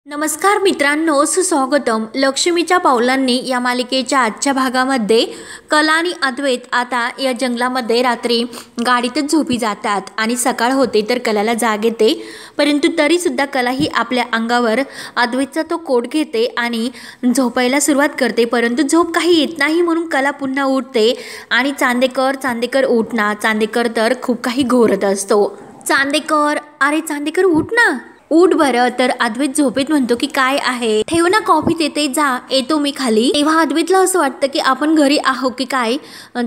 नमस्कार मित्रांनो, सुस्वागतम. लक्ष्मीच्या पावलांनी या मालिकेच्या आजच्या भागामध्ये कला आणि अद्वैत आता या जंगलामध्ये रात्री गाडीतच झोपी जातात आणि सकाळ होते तर कलाला जाग येते. परंतु तरीसुद्धा कला ही आपल्या अंगावर अद्वैतचा तो कोट घेते आणि झोपायला सुरुवात करते. परंतु झोप काही येत नाही म्हणून कला पुन्हा उठते आणि चांदेकर उठ ना. चांदेकर तर खूप काही घोरत असतो. चांदेकर, अरे चांदेकर उठ ना, उठ बरं. तर अद्वैत झोपेत म्हणतो की काय आहे, ठेव ना कॉफी देते, जा येतो मी खाली. तेव्हा अद्वैतला असं वाटतं की आपण घरी आहो की काय.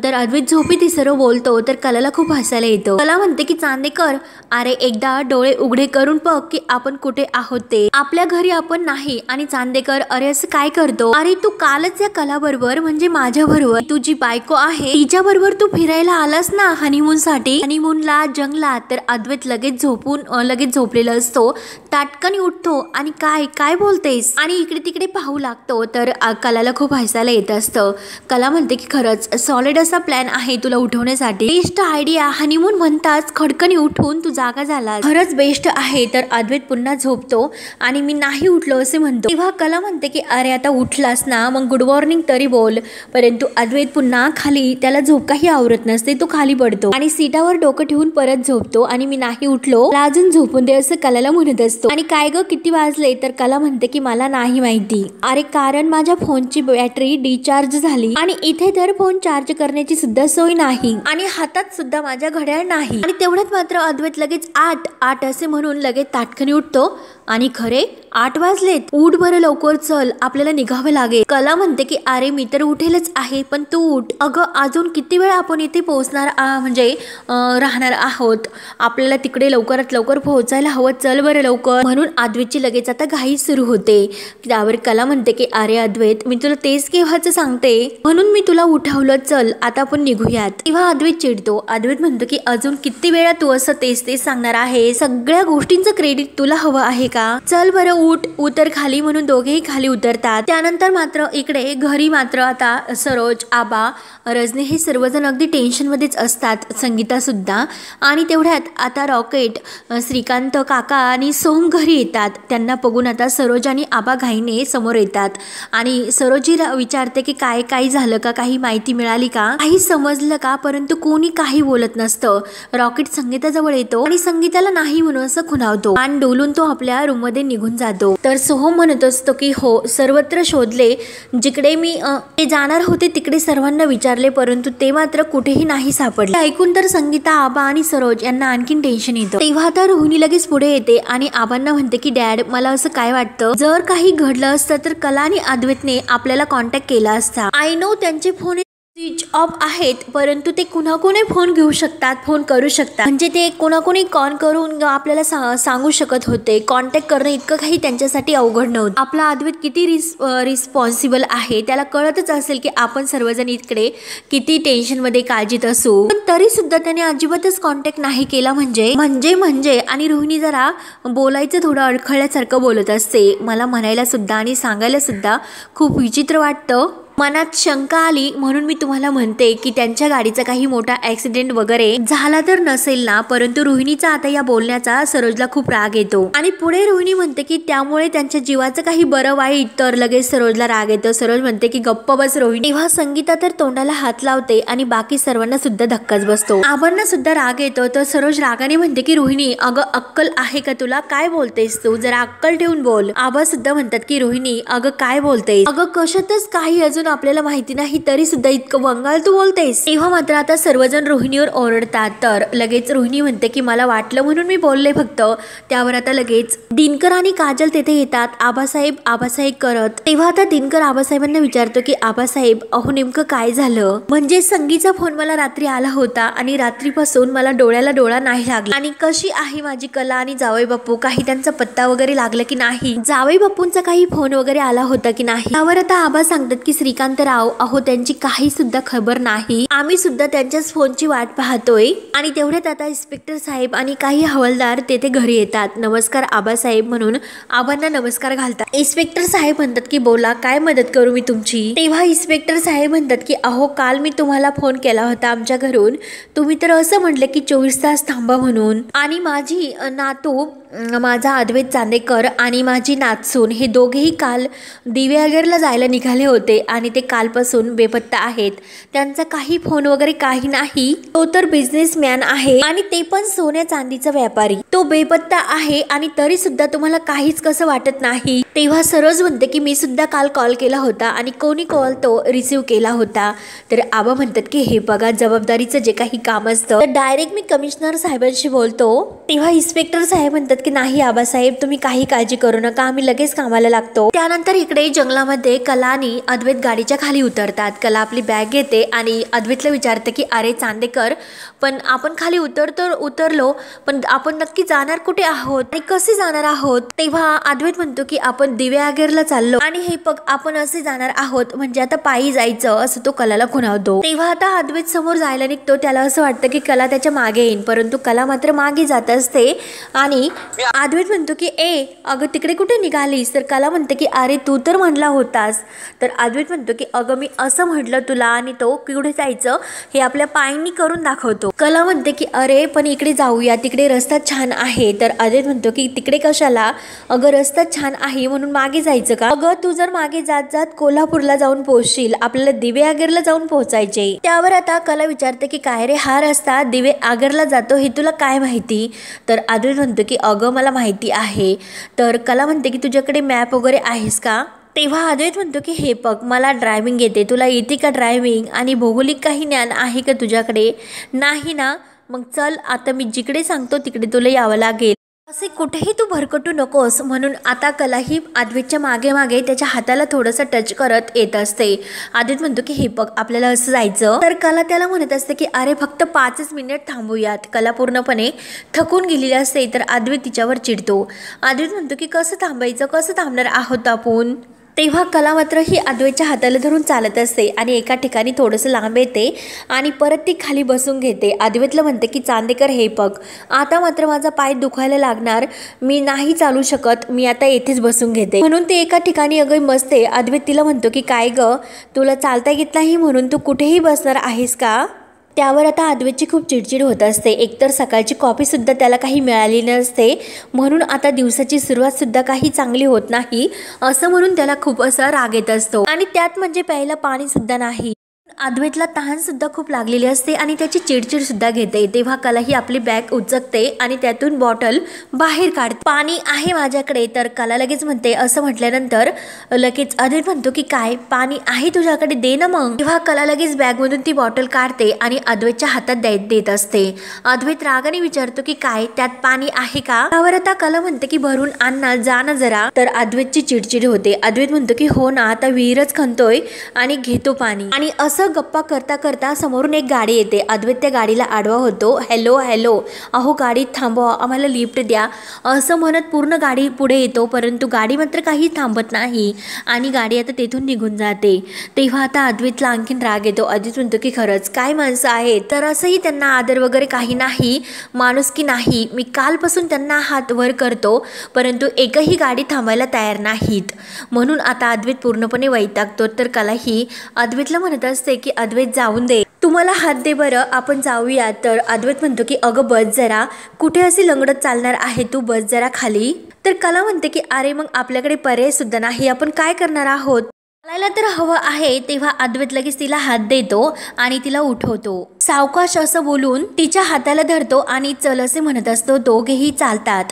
तर अद्वैत झोपेत हे सर्व बोलतो तर कलाला खूप हसायला येतं. कला म्हणते की चांदेकर, अरे एकदा डोळे उघडे करून बघ की आपण कुठे आहोत, ते आपल्या घरी आपण नाही. आणि चांदेकर, अरे असं काय करतो, अरे तू कालच या कला बरोबर म्हणजे माझ्या बरोबर, तुझी बायको आहे तिच्या बरोबर तू फिरायला आलास ना हनीमून साठी, हनीमूनला जंगलात. तर अद्वैत लगेच झोपलेला असतो. ताटकन उठतो आणि काय काय बोलतेस, आणि इकडे तिकडे पाहू लागतो. तर कलाला खूप हसायला येत असतं. कला म्हणते की खरंच सॉलिड असा प्लॅन आहे तुला उठवण्यासाठी, बेस्ट आयडिया. हनीमून म्हणताच खडकन उठून तू जागा झाला, खरंच बेस्ट आहे. तर अद्वैत पुन्हा झोपतो आणि मी नाही उठलो असे म्हणतो. तेव्हा कला म्हणते की अरे आता उठलास ना, मग गुड मॉर्निंग तरी बोल. परंतु अद्वैत पुन्हा खाली, त्याला झोप काही आवरत नसते. तो खाली पडतो आणि सीटावर डोकं ठेवून परत झोपतो आणि मी नाही उठलो, अजून झोपून दे असं कलाला म्हणत असतो. आणि काय ग किती वाजले, तर कला म्हणते की मला नाही माहिती, अरे कारण माझ्या फोनची बॅटरी डिस्चार्ज झाली आणि इथे तर फोन चार्ज करण्याची सुद्धा सोय नाही आणि हातात सुद्धा माझ्या घड्याळ नाही. आणि तेवढ्यात मात्र अद्वैत लगेच आठ असे म्हणून लगेच ताटकन उठतो आणि खरे 8 वाजलेत, उठ बरं लवकर, चल आपल्याला निघावं लागेल. कला म्हणते की अरे मी तर उठेलच आहे पण तू उठ. अगं अजून किती वेळ आपण इथे पोहोचणार राहणार आहोत, आपल्याला तिकडे लवकरात लवकर पोहोचायला हवं, चल बरं लवकर. म्हणून अद्वैतची लगेच आता घाई सुरू होते. त्यावर कला म्हणते की अरे अद्वैत, मी तुला तेच केव्हाच सांगते, म्हणून मी तुला उठवलं, चल आता आपण निघूयात. तेव्हा अद्वैत चिडतो. अद्वैत म्हणतो की अजून किती वेळा तू असं तेच सांगणार आहे, सगळ्या गोष्टींचं क्रेडिट तुला हवं आहे का, चल बरं उतर खाली. म्हणून दोघेही खाली उतरतात. त्यानंतर मात्र इकडे घरी मात्र आता सरोज, आबा, रजनी हे सर्वजण अगदी टेन्शन मध्येच असतात, संगीता सुद्धा. आणि तेवढ्यात आता रॉकेट, श्रीकांत काका आणि सोहम घरी येतात. त्यांना बघून आता सरोज आणि आबा घाईने समोर येतात आणि सरोजीला विचारते की काय झालं का, काही माहिती मिळाली का, काही समजलं का. परंतु कोणी काही बोलत नसतं. रॉकेट संगीताजवळ येतो आणि संगीताला नाही म्हणून असं खुणावतो आणि डोलून तो आपल्या रूम मध्ये निघून जातो. तर सोहम म्हणत असतो की हो, सर्वत्र शोधले, जिकडे मी जाणार होते तिकडे सर्वांना विचारले, परंतु ते मात्र कुठेही नाही सापडले. ऐकून तर संगीता, आबा आणि सरोज यांना आणखीन टेन्शन येतं. तेव्हा तर रोहिणी लगेच पुढे येते आणि आबांना म्हणते की डॅड, मला असं काय वाटतं, जर काही घडलं असतं तर कला आणि अद्वैतने आपल्याला कॉन्टॅक्ट केला असता. आय नो त्यांचे फोन स्विच ऑफ आहेत, परंतु ते कुणाकोणी फोन घेऊ शकतात, फोन करू शकतात, म्हणजे ते कोणाकोणी कॉल करून आपल्याला सांगू शकत होते. कॉन्टॅक्ट करणं इतकं काही त्यांच्यासाठी अवघड नव्हतं. आपला अद्वैत किती रिस्पॉन्सिबल आहे, त्याला कळतच असेल की आपण सर्वजण इकडे किती टेन्शन मध्ये, काळजीत असू, पण तरी सुद्धा त्याने अजिबातच कॉन्टॅक्ट नाही केला. म्हणजे आणि रोहिणी जरा बोलायचं थोडं अडखळल्यासारखं बोलत असते. मला म्हणायला सुद्धा आणि सांगायला सुद्धा खूप विचित्र वाटतं. मनात शंका आली म्हणून मी तुम्हाला म्हणते की त्यांच्या गाडीचा काही मोठा ऍक्सिडेंट वगैरे झाला तर नसेल ना. परंतु रोहिणीचा आता या बोलण्याचा सरोजला खूप राग येतो आणि पुढे रोहिणी म्हणते की त्यामुळे त्यांच्या जीवाचं काही बरं वाईट. तर लगेच सरोजला राग येतो. सरोज म्हणते की गप्प बस रोहिणी. तेव्हा संगीता तर तोंडाला हात लावते आणि बाकी सर्वांना सुद्धा धक्काच बसतो. आबांना सुद्धा राग येतो. तर सरोज रागाने म्हणते की रोहिणी, अगं अक्कल आहे का तुला, काय बोलतेस तू, जरा अक्कल ठेवून बोल. आबा सुद्धा म्हणतात की रोहिणी, अगं काय बोलतेस, अगं कशातच काही अजून आपल्याला माहिती नाही तरी सुद्धा इतकं वंगाळ तू बोलतेस. तेव्हा मात्र आता सर्वजण रोहिणीवर ओरडतात. तर लगेच रोहिणी म्हणते की मला वाटलं म्हणून मी बोलले फक्त. त्यावर आता लगेच दिनकर आणि काजल तेथे येतात. आबासाहेब करत. तेव्हा आता दिनकर आबासाहेबांना विचारतो की आबासाहेब, अहो नेमकं काय झालं, म्हणजे संगीचा फोन मला रात्री आला होता आणि रात्रीपासून मला डोळ्याला डोळा नाही लागला, आणि कशी आहे माझी कला आणि जावई बापू, काही त्यांचा पत्ता वगैरे लागला की नाही, जावई बापूंचा काही फोन वगैरे आला होता की नाही. त्यावर आता आबा सांगतात की श्रीकांतराव अहो त्यांची काही सुद्धा खबर नाही, आम्ही सुद्धा त्यांच्याच फोनची वाट पाहतोय। आणि तेवढ्यात आता इन्स्पेक्टर साहेब आणि काही हवालदार तेथे घरी येतात। नमस्कार आबासाहेब म्हणून आबांना नमस्कार घालतात। इन्स्पेक्टर साहेब म्हणतात की बोला काय मदत करू मी तुमची। तेव्हा इन्स्पेक्टर साहेब म्हणतात की अहो काल मी तुम्हाला फोन केला होता आमच्या घरून, तुम्ही तर असं म्हटले की 24 तास थांबा म्हणून, आणि माझी नातू माझा अद्वैत चांदेकर आणि माझी नातसून हे दोघेही काल दिवेआगरला जायला निघाले होते आणि ते कालपासून बेपत्ता आहेत। त्यांचा काही फोन वगैरे काही नाही। तो तर बिझनेसमॅन आहे आणि ते पण सोन्या चांदीचा व्यापारी, तो बेपत्ता आहे आणि तरी सुद्धा तुम्हाला काहीच कसं वाटत नाही। तेव्हा सरोज म्हणते की मी सुद्धा काल कॉल केला होता आणि कोणी कॉल तो रिसीव केला होता। तर आबा म्हणतात की हे बघा जबाबदारीचं जे काही काम असतं तर डायरेक्ट मी कमिशनर साहेबांशी बोलतो। तेव्हा इन्स्पेक्टर साहेब म्हणतात की नाही आबासाहेब तुम्ही काही काळजी करू नका, आम्ही लगेच कामाला लागतो। त्यानंतर इकडे जंगलामध्ये कला आणि अद्वैत गाडीच्या खाली उतरतात। कला आपली बॅग घेते आणि अद्वैतला विचारते की अरे चांदेकर पण आपण खाली उतरलो पण आपण नक्की जाणार कुठे आहोत आणि कसे जाणार आहोत। तेव्हा अद्वैत म्हणतो की आपण दिवेआगरला चाललो आणि हे बघ आपण असे जाणार आहोत म्हणजे आता पायी जायचं असं तो कलाला खुणावतो। तेव्हा आता अद्वैत समोर जायला निघतो, त्याला असं वाटतं की कला त्याच्या मागे येईल परंतु कला मात्र मागे जात असते आणि अद्वैत म्हणतो की अगं तिकडे कुठे निघालीस। तर कला म्हणते की अरे तू तर म्हणला होतास। तर अद्वैत म्हणतो की अगं मी असं म्हटलं तुला आणि तो कुठे जायचं हे आपल्या पायांनी करून दाखवतो। कला म्हणते की अरे पण इकडे जाऊया तिकडे रस्ता छान आहे। तर अद्वैत म्हणतो की तिकडे कशाला, अगं रस्ता छान आहे म्हणून मागे जायचं का, अगं तू जर मागे जात जात कोल्हापूरला जाऊन पोहोचशील, आपल्याला दिवेआगरला जाऊन पोहोचायचे। त्यावर आता कला विचारते की काय रे हा रस्ता दिवेआगरला जातो हे तुला काय माहिती। तर अद्वैत म्हणतो की अगं मला माहिती आहे। तर कला म्हणते की तुझ्याकडे मॅप वगैरे आहेस का। तेव्हा अद्वैत म्हणतो की हे बघ मला ड्रायव्हिंग येते, तुला येते का ड्रायव्हिंग आणि भौगोलिक काही ज्ञान आहे का तुझ्याकडे, नाही ना, मग चल आता मी जिकडे सांगतो तिकडे तुला यावं लागेल, असे कुठेही तू भरकटू नकोस। म्हणून आता कला ही अद्वैतच्या मागे मागे त्याच्या हाताला थोडंसं टच करत येत असते। अद्वैत म्हणतो की हे बघ आपल्याला असं जायचं। तर कला त्याला म्हणत असते की अरे फक्त 5 मिनिट थांबूयात। कला पूर्णपणे थकून गेलेली असते तर अद्वैत तिच्यावर चिडतो। अद्वैत म्हणतो की कसं थांबायचं, कसं थांबणार आहोत आपण। तेव्हा कला मात्र ही अद्वैतच्या हाताला धरून चालत असते आणि एका ठिकाणी थोडंसं लांब येते आणि परत ती खाली बसून घेते। अद्वैतला म्हणते की चांदेकर हे बघ आता मात्र माझा पाय दुखायला लागणार, मी नाही चालू शकत, मी आता येथेच बसून घेते। म्हणून ती एका ठिकाणी अगं बसते। अद्वैत तिला म्हणतो की काय ग तुला चालता येत नाही म्हणून तू कुठेही बसणार आहेस का। त्यावर आता अद्वैतची खूप चिडचिड होत असते, एकतर सकाळची कॉफी सुद्धा त्याला काही मिळाली नसते म्हणून आता दिवसाची सुरुवात सुद्धा काही चांगली होत नाही असं म्हणून त्याला खूप असा राग येत असतो आणि त्यात म्हणजे प्यायला पाणी सुद्धा नाही। अद्वैतला तहान सुद्धा खूप लागलेली असते आणि त्याची चिडचिड सुद्धा घेते। तेव्हा कला ही आपली बॅग उचकते आणि त्यातून बॉटल बाहेर काढते, पाणी आहे माझ्याकडे। तर कला लगेच म्हणते, असं म्हटल्यानंतर लगेच अद्वैत म्हणतो की काय पाणी आहे तुझ्याकडे दे ना मग। तेव्हा कला लगेच बॅगमधून ती बॉटल काढते आणि अद्वैतच्या हातात देत असते। अद्वैत रागाने विचारतो की काय त्यात पाणी आहे का। त्यावर आता कला म्हणते की भरून आण ना, जा ना जरा। तर अद्वैतची चिडचिड होते। अद्वैत म्हणतो की हो ना आता विहीरच खणतोय आणि घेतो पाणी। आणि असं गप्पा करता करता समोरून एक गाडी येते। अद्वैत त्या गाडीला आडवा होतो, हॅलो हॅलो अहो गाडी थांबवा, आम्हाला लिफ्ट द्या असं म्हणत पूर्ण गाडी पुढे येतो परंतु गाडी मात्र काही थांबत नाही आणि गाडी आता तेथून निघून जाते। तेव्हा आता अद्वैतला आणखीन राग येतो। अद्वैत म्हणतो की खरंच काय माणसं आहेत, तर असंही त्यांना आदर वगैरे काही नाही, माणुसकी नाही, मी कालपासून त्यांना हात वर करतो परंतु एकही गाडी थांबायला तयार नाहीत। म्हणून आता अद्वैत पूर्णपणे वैतागतो। तर कला ही अद्वैतला म्हणत असते की अद्वैत जाऊन दे, तुम्हाला हात दे बरं आपण जाऊया। तर अद्वैत म्हणतो की अगं बस जरा, कुठे असे लंगडत चालणार आहे तू, बस जरा खाली। तर कला म्हणते की अरे मग आपल्याकडे पर्याय सुद्धा नाही, आपण काय करणार आहोत, चालायला तर हवं आहे। तेव्हा अद्वैत लगेच तिला हात देतो आणि तिला उठवतो, सावकाश असं बोलून तिच्या हाताला धरतो आणि चल असे म्हणत असतो। दोघेही चालतात।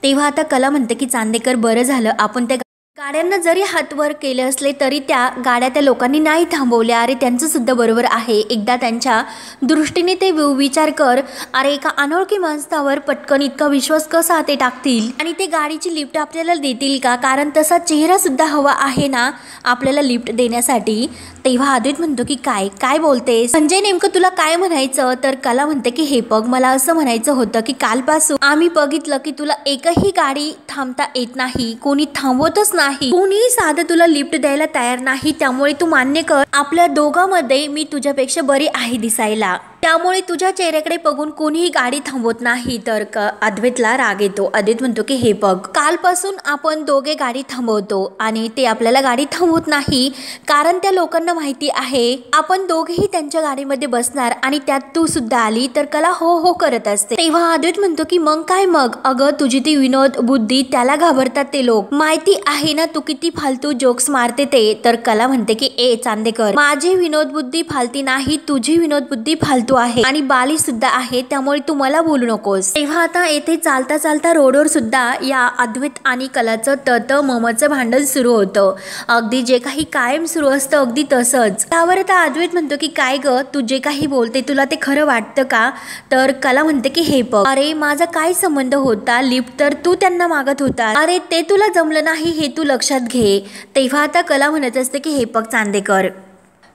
तेव्हा आता कला म्हणते की चांदेकर बरं झालं आपण त्या गाड्यांना जरी हात वर केले असले तरी त्या गाड्या त्या लोकांनी नाही थांबवल्या। अरे त्यांचं सुद्धा बरोबर आहे, एकदा त्यांच्या दृष्टीने ते विचार कर, अरे एका अनोळखी माणसावर पटकन इतका विश्वास कसा ते टाकतील आणि ते गाडीची लिफ्ट आपल्याला देतील का, कारण तसा चेहरा सुद्धा हवा आहे ना आपल्याला लिफ्ट देण्यासाठी। तेव्हा अद्वैत म्हणतो की काय काय बोलतेस म्हणजे नेमकं तुला काय म्हणायचं। तर कला म्हणते की हे बघ मला असं म्हणायचं होतं की कालपासून आम्ही बघितलं की तुला एकही गाडी थांबता येत नाही, कोणी थांबवतच नाही नाही, कोणी साधं तुला लिफ्ट द्यायला तयार नाही, त्यामुळे तू मान्य कर आपल्या दोघांमध्ये मी तुझ्यापेक्षा बरी आहे दिसायला, त्यामुळे तुझ्या चेहऱ्याकडे बघून कोणीही गाडी थांबवत नाही. तर अद्वैतला राग येतो. अद्वैत म्हणतो की हे बघ, कालपासून आपण दोघे गाडी थांबवतो आणि ते आपल्याला गाडी थांबवत नाही, कारण त्या लोकांना माहिती आहे आपण दोघेही त्यांच्या गाडीमध्ये बसणार आणि त्यात तू सुद्धा आली तर कला हो हो करत असते. तेव्हा अद्वैत म्हणतो की मग काय, मग अगं तुझी ती विनोद बुद्धी, त्याला घाबरतात ते लोक, माहिती आहे ना तू किती फालतू जोक्स मारते ते. तर कला म्हणते की ए चांदेकर, माझी विनोद बुद्धी फालती नाही, तुझी विनोद बुद्धी फालतू आहे आणि बाली सुद्धा आहे, त्यामुळे तू मला बोलू नकोस. तेव्हा आता येथे चालता चालता रोडवर सुद्धा या अद्वैत आणि कलाचं तत ममचं भांडण सुरू होतं. अगदी जे काही कायम सुरू असतं अगदी तसंच. त्यावर आता अद्वैत म्हणतो की काय ग, तू जे काही बोलते तुला ते खरं वाटतं का? तर कला म्हणते की हे बघ, अरे माझा काय संबंध होता, लिफ्ट तर तू त्यांना मागत होता, अरे ते तुला जमलं नाही हे तू लक्षात घे. तेव्हा आता कला म्हणत असते की हे बघ चांदेकर,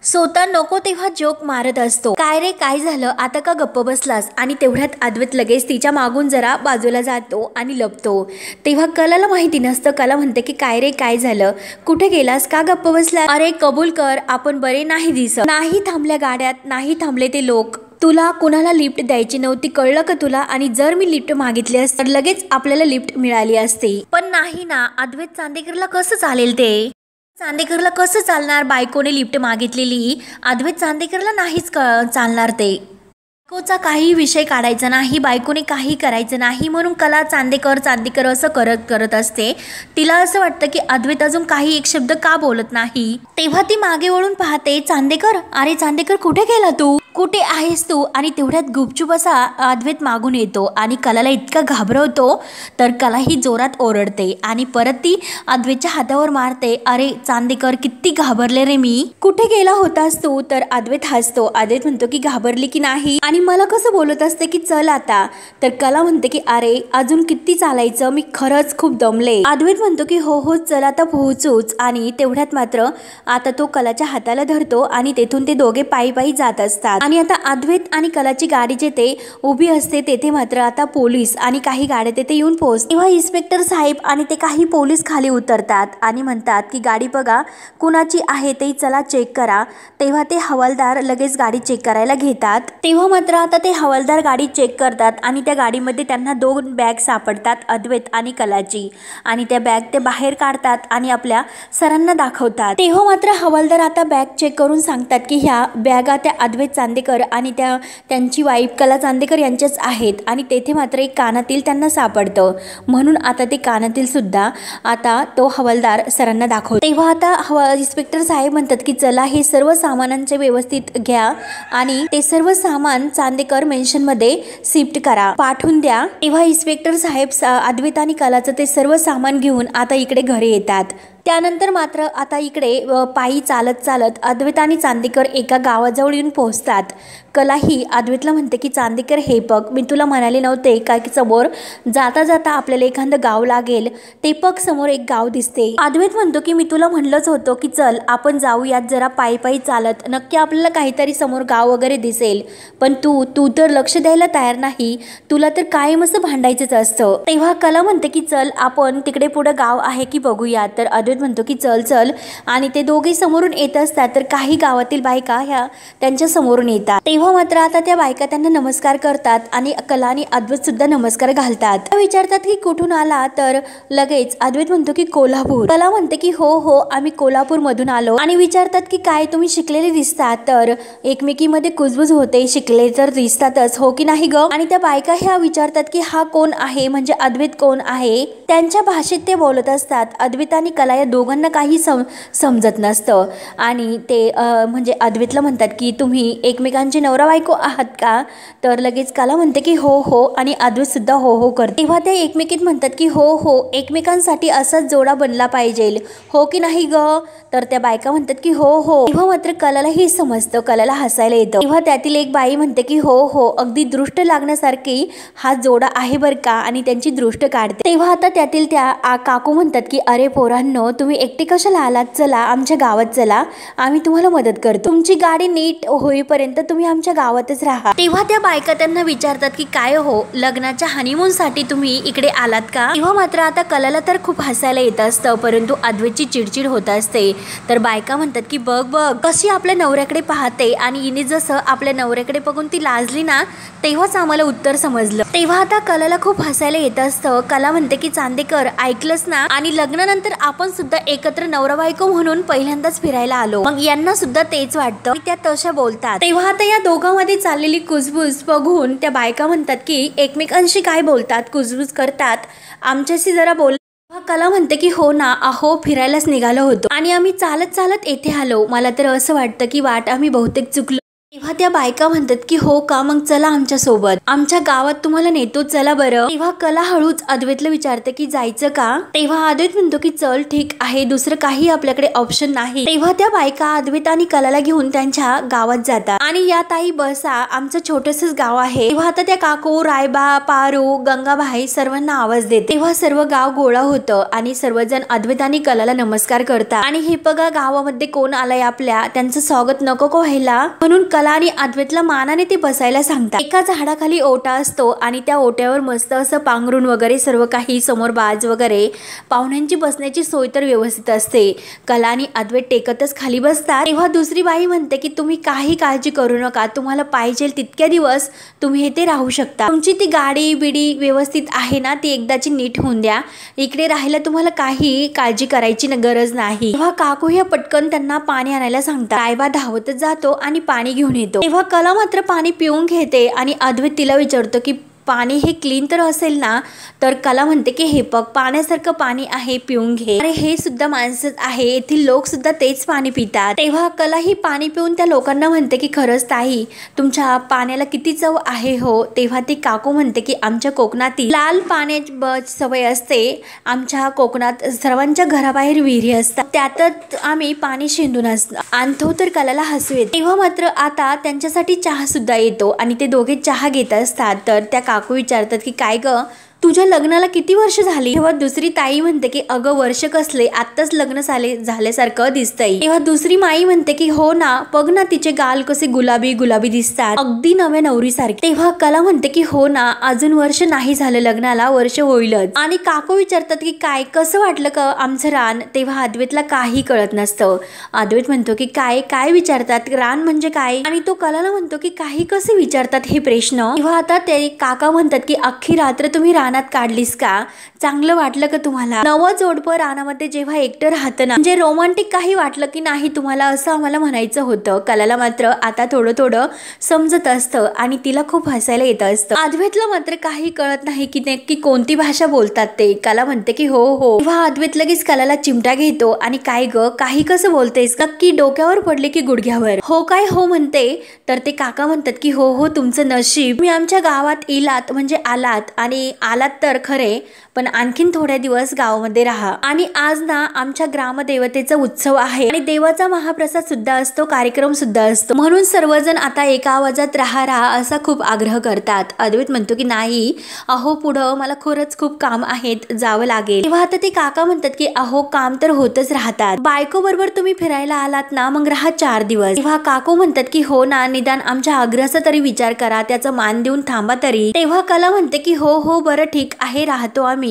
स्वतः नको तेव्हा जोक मारत असतो. काय रे काय झालं, आता का गप्प बसलास? आणि तेवढ्यात अद्वैत लगेच तिच्या मागून जरा बाजूला जातो आणि लपतो. तेव्हा कलाला माहिती नसतं. कला म्हणते की काय रे काय झालं, कुठे गेलास, का गप्प बसला? अरे कबूल कर आपण बरे नाही दिसत, नाही थांबल्या गाड्यात, नाही थांबले ते लोक, तुला कुणाला लिफ्ट द्यायची नव्हती कळलं का तुला? आणि जर मी लिफ्ट मागितली असती तर लगेच आपल्याला लिफ्ट मिळाली असती, पण नाही ना. अद्वैत चांदेकरला कसं चालेल ते? चांदेकरला कसं चालणार? बायकोने लिफ्ट मागितलेली, अद्वैत चांदेकरला नाहीच चालणार ते. बायकोचा काही विषय काढायचा नाही, बायकोने काही करायचं नाही, म्हणून कला चांदेकर असं करत असते. तिला असं वाटतं की अद्वैत अजून काही एक शब्द का बोलत नाही. तेव्हा ती मागे वळून पाहते, चांदेकर, अरे चांदेकर कुठे गेला तू, कुठे आहेस तू? आणि तेवढ्यात गुपचूप असा अद्वैत मागून येतो आणि कलाला इतका घाबरवतो तर कला ही जोरात ओरडते आणि परत ती अद्वैतच्या हातावर मारते. अरे चांदेकर किती घाबरले रे मी, कुठे गेला होतास तू? तर अद्वैत हसतो. अद्वैत म्हणतो की घाबरली की नाही आणि मला कसं बोलत असते की चल आता? तर कला म्हणते की अरे अजून किती चालायचं, मी खरंच खूप दमले. अद्वैत म्हणतो की हो हो चल आता पोहोचूच. आणि तेवढ्यात मात्र आता तो कलाच्या हाताला धरतो आणि तेथून ते दोघे पायी पायी जात असतात. आणि आता अद्वैत आणि कलाची गाडी जिथे उभी असते तेथे मात्र आता पोलीस आणि काही गाड्या तेथे येऊन पोहोचतात. तेव्हा इन्स्पेक्टर साहेब आणि ते काही पोलीस खाली उतरतात आणि म्हणतात की गाडी बघा कुणाची आहे ते चला चेक करा. तेव्हा ते हवालदार लगेच गाडी चेक करायला घेतात. तेव्हा मात्र आता ते हवालदार गाडी चेक करतात आणि त्या गाडीमध्ये त्यांना 2 बॅग सापडतात, अद्वैत आणि कलाची. आणि त्या बॅग ते बाहेर काढतात आणि आपल्या सरांना दाखवतात. तेव्हा मात्र हवालदार आता बॅग चेक करून सांगतात की ह्या बॅगा त्या अद्वैत चांदेकर आणि त्यांची वाईफ कला चांदेकर यांच्याच आहेत. आणि तेथे मात्र एक कानातील त्यांना सापडतं, म्हणून आता ते कानातील सुद्धा आता तो हवालदार सरांना दाखवतो. तेव्हा आता इन्स्पेक्टर साहेब म्हणतात की चला हे सर्व सामानांचे व्यवस्थित घ्या आणि ते सर्व सामान चांदेकर मेन्शनमध्ये शिफ्ट करा, पाठवून द्या. तेव्हा इन्स्पेक्टर साहेब अद्वैत आणि कलाचं ते सर्व सामान घेऊन आता इकडे घरी येतात. त्यानंतर मात्र आता इकडे पायी चालत चालत अद्वैत आणि चांदेकर एका गावाजवळ येऊन पोहोचतात. कला ही अद्वैतला म्हणते की चांदेकर हे बघ, मी तुला म्हणाले नव्हते का की समोर जाता जाता आपल्याला एखादं गाव लागेल, ते बघ समोर एक गाव दिसते. अद्वैत म्हणतो की मी तुला म्हणलंच होतं की चल आपण जाऊयात जरा पायी पायी चालत, नक्की आपल्याला काहीतरी समोर गाव वगैरे दिसेल, पण तू तर लक्ष द्यायला तयार नाही, तुला तर कायम असं भांडायचंच असतं. तेव्हा कला म्हणते की चल आपण तिकडे पुढे गाव आहे की बघूया. तर अद्वैत म्हणतो की चल चल. आणि ते दोघे समोरून येत असतात तर काही गावातील बायका ह्या त्यांच्या समोरून येतात. तेव्हा मात्र आता त्या बायका त्यांना नमस्कार करतात आणि कला आणि अद्वैत सुद्धा नमस्कार घालतात. विचारतात की कुठून आला? तर लगेच अद्वैत म्हणतो की कोल्हापूर. कला म्हणते की हो हो आम्ही कोल्हापूर मधून आलो. आणि विचारतात की काय तुम्ही शिकलेले दिसतात? तर एकमेकीमध्ये कुजबुज होते, शिकले तर दिसतातच हो की नाही ग? आणि त्या बायका ह्या विचारतात की हा कोण आहे, म्हणजे अद्वैत कोण आहे. त्यांच्या भाषेत ते बोलत असतात. अद्वैत आणि कला या दोघांना काही समजत नसतं आणि ते म्हणजे अद्वैतला म्हणतात की तुम्ही एकमेकांचे नवरा बायको आहात का? तर लगेच कला म्हणते की हो हो आणि अद्वैत सुद्धा हो हो करते. तेव्हा ते एकमेकीत म्हणतात की हो हो एकमेकांसाठी असाच जोडा बनला पाहिजे हो की नाही ग? तर त्या बायका म्हणतात की हो हो. तेव्हा मात्र कलाला हे समजतं, कलाला हसायला येतं. तेव्हा त्यातील एक बाई म्हणते की हो हो अगदी दृष्ट लागण्यासारखी हा जोडा आहे बर का, आणि त्यांची दृष्ट काढते. तेव्हा आता त्यातील त्या काकू म्हणतात की अरे पोरांनो तुम्ही एकटे कशाला आलात, चला आमच्या गावात चला, आम्ही तुम्हाला मदत करतो, तुमची गाडी नीट होईपर्यंत तुम्ही आमच्या गावातच राहा। तेव्हा त्या बायका त्यांना विचारतात की काय हो, लग्नाच्या हनीमून साठी तुम्ही इकडे आलात का? तेव्हा मात्र आता कलाला तर खूप हसायला येत असतं, परंतु अद्वैतची चिडचिड होत असते। तर बायका म्हणतात की बघ बघ कशी आपल्या नवऱ्याकडे पाहते, आणि हिने जसं आपल्या नवऱ्याकडे बघून ती लाजली ना, तेव्हाच आम्हाला उत्तर समजलं। तेव्हा आता कलाला खूप हसायला येत असतं। कला म्हणते की चांदेकर ऐकलंस ना, आणि लग्नानंतर आपण सुद्धा एकत्र नवरा बायको म्हणून पहिल्यांदाच फिरायला आलो, मग यांना सुद्धा तेच वाटतं, त्या तशा बोलतात। तेव्हा आता या दोघांमध्ये चाललेली कुजबुज बघून त्या बायका म्हणतात की एकमेकांशी काय बोलतात, कुजबुज करतात, आमच्याशी जरा बोल। कला म्हणते की हो ना, अहो फिरायलाच निघालो होतो आणि आम्ही चालत चालत येथे आलो, मला तर असं वाटतं की वाट आम्ही बहुतेक चुकलो। तेव्हा त्या बायका म्हणतात की हो का, मग चला आमच्या सोबत, आमच्या गावात तुम्हाला नेतो, चला बरं। तेव्हा कला हळूच अद्वैतला विचारते की जायचं का? तेव्हा अद्वैत म्हणतो की चल ठीक आहे, दुसरं काही आपल्याकडे ऑप्शन नाही। तेव्हा त्या बायका अद्वैत आणि कलाला घेऊन त्यांच्या गावात जातात, आणि या ताई बसा, आमचं छोटसच गाव आहे। तेव्हा आता त्या काकू, रायबा, पारू, गंगाबाई सर्वांना आवाज देते। तेव्हा सर्व गाव गोळा होतं आणि सर्वजण अद्वैत आणि कलाला नमस्कार करतात, आणि हे बघा गावामध्ये कोण आलाय आपल्या, त्यांचं स्वागत नको का व्हायला, म्हणून कला आणि अद्वैतला मानाने ते बसायला सांगतात। एका झाडाखाली ओटा असतो आणि त्या ओट्यावर मस्त असं पांघरून वगैरे सर्व काही, समोर बाज वगैरे, पाहुण्यांची बसण्याची सोय तर व्यवस्थित असते। कला आणि अद्वैत टेकतच खाली बसतात। तेव्हा दुसरी बाई म्हणते की तुम्ही काही काळजी करू नका, तुम्हाला पाहिजे तितक्या दिवस तुम्ही इथे राहू शकता, तुमची ती गाडी बिडी व्यवस्थित आहे ना, ती एकदाची नीट होऊन द्या, इकडे राहायला तुम्हाला काही काळजी करायची गरज नाही। तेव्हा काकू या पटकन त्यांना पाणी आणायला सांगतात। रायबा धावतच जातो आणि पाणी घेऊन येतो। तेव्हा कला मात्र पाणी पिऊन घेते आणि अद्वैत तिला विचारतो की पाणी हे क्लीन तर असेल ना? तर कला म्हणते की हे बघ, पाण्यासारखं पाणी आहे, पिऊन घे, अरे हे सुद्धा माणसंच आहे, येथील लोक सुद्धा तेच पाणी पितात। तेव्हा कला ही पाणी पिऊन त्या लोकांना म्हणते की खरंच ताई, तुमच्या पाण्याला किती चव आहे हो। तेव्हा ती काकू म्हणते की आमच्या कोकणातील लाल पाण्याची सवय असते, आमच्या कोकणात सर्वांच्या घराबाहेर विहिरी असतात, त्यातच आम्ही पाणी शिंदून आणतो। तर कलाला हसू येते। तेव्हा मात्र आता त्यांच्यासाठी चहा सुद्धा येतो आणि ते दोघे चहा घेत असतात। तर त्या काकू विचारतात की काय ग, तुझ्या लग्नाला किती वर्ष झाली? तेव्हा दुसरी ताई म्हणते की अगं वर्ष कसले, आत्ताच लग्न झाल्यासारखं दिसतंय। तेव्हा दुसरी माई म्हणते की हो ना, बघ ना तिचे गाल कसे गुलाबी गुलाबी दिसतात, अगदी नव्या नवरीसारखे। तेव्हा कला म्हणते की हो ना, अजून वर्ष नाही झालं लग्नाला, वर्ष होईलच। आणि काकू विचारतात की काय, कसं वाटलं का आमचं रान? तेव्हा अद्वैतला काही कळत नसतं। अद्वैत म्हणतो की काय काय विचारतात, रान म्हणजे काय? आणि तो कलाला म्हणतो की काही कसे विचारतात हे प्रश्न? तेव्हा आता ते काका म्हणतात की अख्खी रात्र तुम्ही रानात काढलीस का? चांगलं वाटलं का तुम्हाला? नवं जोडपं रानामध्ये जेव्हा एकटं राहतं ना, म्हणजे रोमांटिक काही वाटलं की नाही तुम्हाला, असं आम्हाला म्हणायचं होतं। कलाला मात्र आता थोडं थोडं समजत असतं आणि तिला खूप हसायला येत असतं। अद्वैतला मात्र काही कळत नाही की नक्की कोणती भाषा बोलतात ते। कला म्हणते की हो हो। तेव्हा अद्वैत लगेच कलाला चिमटा घेतो आणि काय ग, काही कसं बोलतेस, नक्की डोक्यावर पडले की गुडघ्यावर? हो काय हो म्हणते। तर ते काका म्हणतात की हो हो, तुमचं नशीब, मी आमच्या गावात इलात म्हणजे आलात, आणि आलात तर खरे, पण आणखीन थोड्या दिवस गावामध्ये राहा, आणि आज ना आमच्या ग्रामदेवतेचा उत्सव आहे आणि देवाचा महाप्रसाद सुद्धा असतो, कार्यक्रम सुद्धा असतो, म्हणून सर्वजण आता एका आवाजात राहा असा खूप आग्रह करतात। अद्वैत म्हणतो की नाही अहो, पुढं मला खरंच खूप काम आहेत, जावं लागेल। तेव्हा आता ते काका म्हणतात की अहो काम तर होतच राहतात, बायको बरोबर तुम्ही फिरायला आलात ना, मग राहा 4 दिवस। तेव्हा काकू म्हणतात की हो ना, निदान आमच्या आग्रहाचा तरी विचार करा, त्याचा मान देऊन थांबा तरी। तेव्हा कला म्हणते की हो हो बरं ठीक आहे, राहतो आम्ही।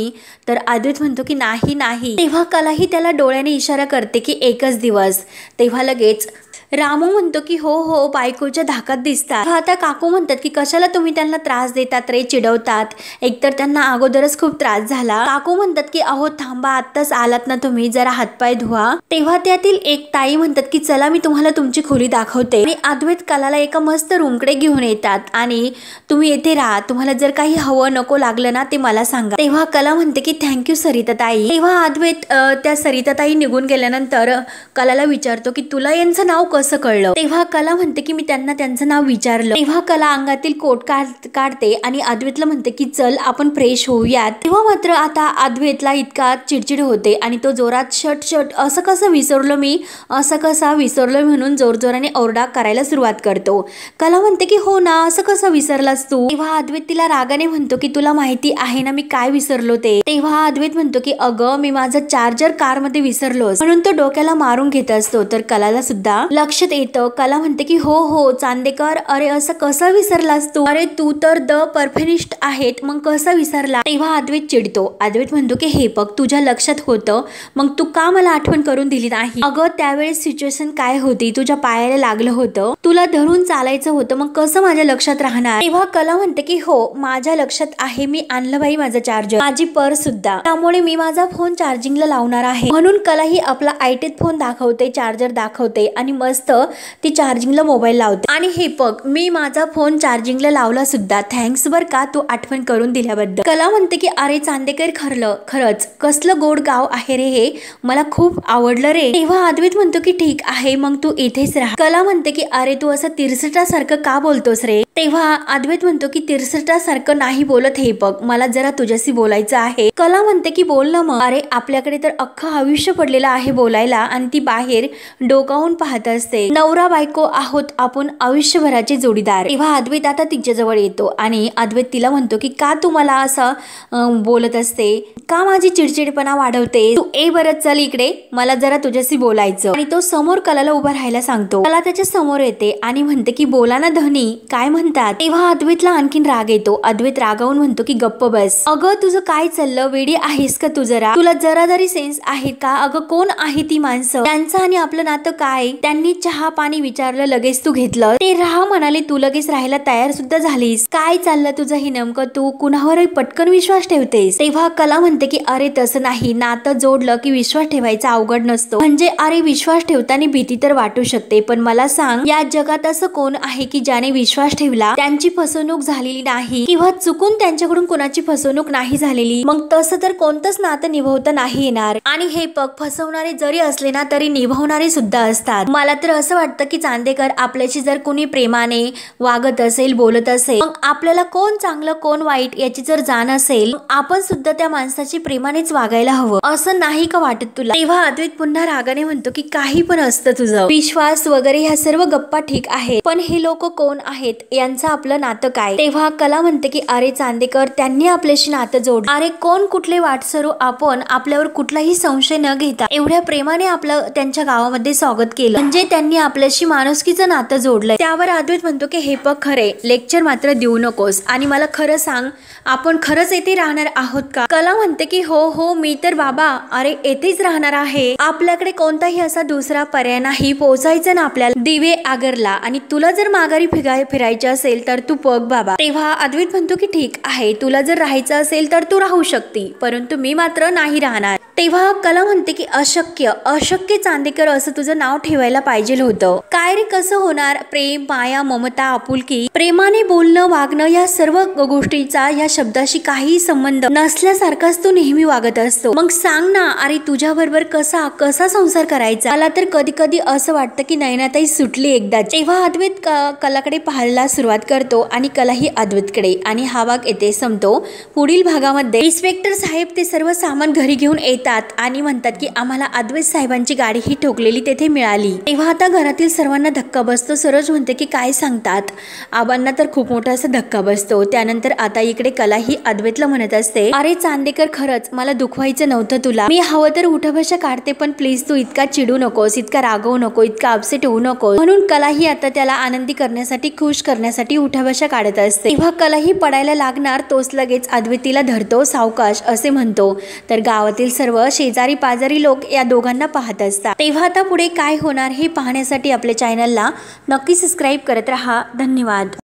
तर अद्वैत म्हणतो की नाही नाही। तेव्हा कलाही त्याला डोळ्याने इशारा करते की एकच दिवस। तेव्हा लगेच रामू म्हणतो की हो हो, बायकोच्या धाकात दिसतात। आता काकू म्हणतात की कशाला तुम्ही त्यांना त्रास देतात रे, चिडवतात, एकतर त्यांना अगोदरच खूप त्रास झाला। काकू म्हणतात की अहो थांबा, आत्ताच आलात ना तुम्ही, जरा हातपाय धुवा। तेव्हा त्यातील एक ताई म्हणतात की चला मी तुम्हाला तुमची खोली दाखवते, आणि अद्वैत कलाला एका मस्त रूमकडे घेऊन येतात आणि तुम्ही येथे राहा, तुम्हाला जर काही हवं नको लागलं ना ते मला सांगा। तेव्हा कला म्हणते की थँक्यू सरिता ताई। तेव्हा अद्वैत त्या सरिता ताई निघून गेल्यानंतर कलाला विचारतो की तुला यांचं नाव कसं कळलं? तेव्हा कला म्हणते की मी त्यांना त्यांचं नाव विचारलं. तेव्हा कला अंगातील कोट काढते आणि अद्वैतला म्हणते की चल आपण फ्रेश होऊयात. तेव्हा मात्र आता अद्वैतला इतका चिडचिड होते आणि तो जोरात शट असं कसं विसरलो मी, असं कसा विसरलो म्हणून जोरजोराने ओरडा करायला सुरुवात करतो. कला म्हणते की हो ना, असं कसं विसरलास तू? तेव्हा अद्वैत तिला रागाने म्हणतो की तुला माहिती आहे ना मी काय विसरलो ते. तेव्हा अद्वैत म्हणतो की अगं मी माझा चार्जर कार मध्ये विसरलोस, म्हणून तो डोक्याला मारून घेत असतो. तर कलाला सुद्धा लक्षात येतं. कला म्हणते की हो चांदेकर, अरे असं कसं विसरलास तू? अरे तू तर द परफेक्शनिस्ट आहेत, मग कसं विसरला? तेव्हा अद्वैत चिडतो. अद्वैत म्हणतो की हे बघ तुझ्या लक्षात होतं, मग तू का मला आठवण करून दिली नाही? अगं त्यावेळेस सिच्युएशन काय होती, तुझ्या पायाला लागलं होतं, तुला धरून चालायचं होतं, मग कसं माझ्या लक्षात राहणार? तेव्हा कला म्हणते की हो माझ्या लक्षात आहे, मी आणलं बाई माझं चार्जर, माझी पर्स सुद्धा, त्यामुळे मी माझा फोन चार्जिंगला लावणार आहे. म्हणून कला ही आपला आयटीत फोन दाखवते, चार्जर दाखवते आणि मस्त ती चार्जिंगला मोबाईल लावते. आणि हे बघ मी माझा फोन चार्जिंगला लावला सुद्धा, थँक्स बर का तू आठवण करून दिल्याबद्दल. कला म्हणते की अरे चांदेकर खरंच कसलं गोड गाव आहे रे हे, मला खूप आवडलं रे. तेव्हा अद्वैत म्हणतो की ठीक आहे मग तू इथेच राहा. कला म्हणते की अरे तू असं तिरसटासारखं का बोलतोस रे? तेव्हा अद्वैत म्हणतो की तिरसटासारखं नाही बोलत, हे बघ मला जरा तुझ्याशी बोलायचं आहे. कला म्हणते की बोल ना मग. अरे आपल्याकडे तर अख्खं आयुष्य पडलेलं आहे बोलायला आणि ती बाहेर डोकावून पाहत असते. नवरा बायको आहोत आपण, आयुष्यभराचे जोडीदार. तेव्हा अद्वैत आता तिच्याजवळ येतो आणि अद्वैत तिला म्हणतो की का तू मला असं बोलत असते, का माझी चिडचिडपणा वाढवते? तू बरं चल इकडे, मला जरा तुझ्याशी बोलायचं. आणि तो समोर कलाला उभा राहायला सांगतो. कला त्याच्या समोर येते आणि म्हणते की बोला ना धनी, काय म्हणतात? तेव्हा अद्वैतला आणखीन राग येतो. अद्वैत रागावून म्हणतो की गप्प बस. अगं तुझं काय चाललं, वेडी आहेस का तू? तुला जरा जरी सेन्स आहे का? अगं कोण आहे ती माणसं, त्यांचं आणि आपलं नातं काय? त्यांनी चहा पाणी विचारलं लगेच तू घेतलं, ते राहा म्हणाले तू लगेच राहायला तयार सुद्धा झालीस. काय चाललं तुझं हे नेमकं? तू कुणावरही पटकन विश्वास ठेवतेस. तेव्हा कला म्हणते की अरे तसं नाही, नातं जोडलं की विश्वास ठेवायचा अवघड नसतो. म्हणजे अरे विश्वास ठेवताना भीती तर वाटू शकते, पण मला सांग या जगात असं कोण आहे की ज्याने विश्वास ठेवला, त्यांची फसवणूक झालेली नाही किंवा चुकून त्यांच्याकडून कोणाची फसवणूक नाही झालेली, मग तसं तर कोणतंच नातं निभवता नाही येणार. आणि हे पग फसवणारे जरी असले ना तरी निभावणारे सुद्धा असतात. मला तर असं वाटतं की चांदेकर आपल्याशी जर कोणी प्रेमाने वागत असेल, बोलत असेल, मग आपल्याला कोण चांगलं कोण वाईट याची जर जाण असेल, आपण सुद्धा त्या माणसाची प्रेमानेच वागायला हवं. असं नाही का वाटत तुला? तेव्हा अद्वैत पुन्हा रागाने म्हणतो की काही पण असतं तुझं, विश्वास वगैरे ह्या सर्व गप्पा ठीक आहेत, पण हे लोक कोण आहेत, यांचं आपलं नातं काय? तेव्हा कला म्हणते की अरे चांदेकर त्यांनी आपल्याशी नातं जोडलं, अरे कोण कुठले वाटसरू, आपण आपल्यावर कुठलाही संशय न घेता एवढ्या प्रेमाने आपलं त्यांच्या गावामध्ये स्वागत केलं, म्हणजे त्यांनी आपल्याशी माणुसकीचं नातं जोडलंय. त्यावर अद्वैत म्हणतो की हे पग खरे, लेक्चर मात्र देऊ नकोस आणि मला खरं सांग आपण खरंच येथे राहणार आहोत का? कला म्हणते की हो मी तर बाबा अरे येथेच राहणार आहे, आपल्याकडे कोणताही असा दुसरा पर्याय नाही, पोहोचायचं ना आपल्याला दिवे आगरला, आणि तुला जर माघारी फिरायचं असेल तर तू बघ बाबा. तेव्हा अद्वैत म्हणतो की ठीक आहे, तुला जर राहायचं असेल तर तू राहू शकते, परंतु मी मात्र नाही राहणार. तेव्हा कला म्हणते की अशक्य चांदेकर असं तुझं नाव ठेवायला पाहिजे होतं. काय रे कसं होणार? प्रेम, माया, ममता, आपुलकी, प्रेमाने बोलणं वागणं या सर्व गोष्टीचा या शब्दाशी काही संबंध नसल्यासारखाच तू नेहमी वागत असतो. मग सांग ना, अरे तुझ्या बरोबर कसा संसार करायचा? मला तर कधी कधी असं वाटतं की नयनाताई सुटली एकदा. तेव्हा अद्वैत कलाकडे पाहायला सुरुवात करतो आणि कला ही अद्वैतकडे, आणि हा भाग येथे संपतो. पुढील भागामध्ये इन्स्पेक्टर साहेब ते सर्व सामान घरी घेऊन येतात आणि म्हणतात की आम्हाला अद्वैत साहेबांची गाडी ही ठोकलेली तेथे मिळाली. तेव्हा आता घरातील सर्वांना धक्का बसतो. सरोज म्हणते की काय सांगतात? आबांना तर खूप मोठा असा धक्का बसतो. त्यानंतर आता इकडे कला ही अद्वैतला म्हणत असते, अरे चांदेकर खरंच मला दुखवायचं नव्हतं तुला, मी हवं तर उठाबशा काढते, पण प्लीज तू इतका चिडू नकोस, इतका रागवू नको, इतका अपसेट होऊ नको. म्हणून कला ही आता त्याला आनंदी करण्यासाठी, खुश करण्यासाठी उठाबशा काढत असते. तेव्हा कला ही पडायला लागणार, तोच लगेच अद्वैतीला धरतो, सावकाश असे म्हणतो. तर गावातील सर्व शेजारी पाजारी लोक या दोघांना पाहत असतात. तेव्हा आता पुढे काय होणार हे पाहण्यासाठी आपल्या चॅनलला नक्की सबस्क्राईब करत राहा. धन्यवाद.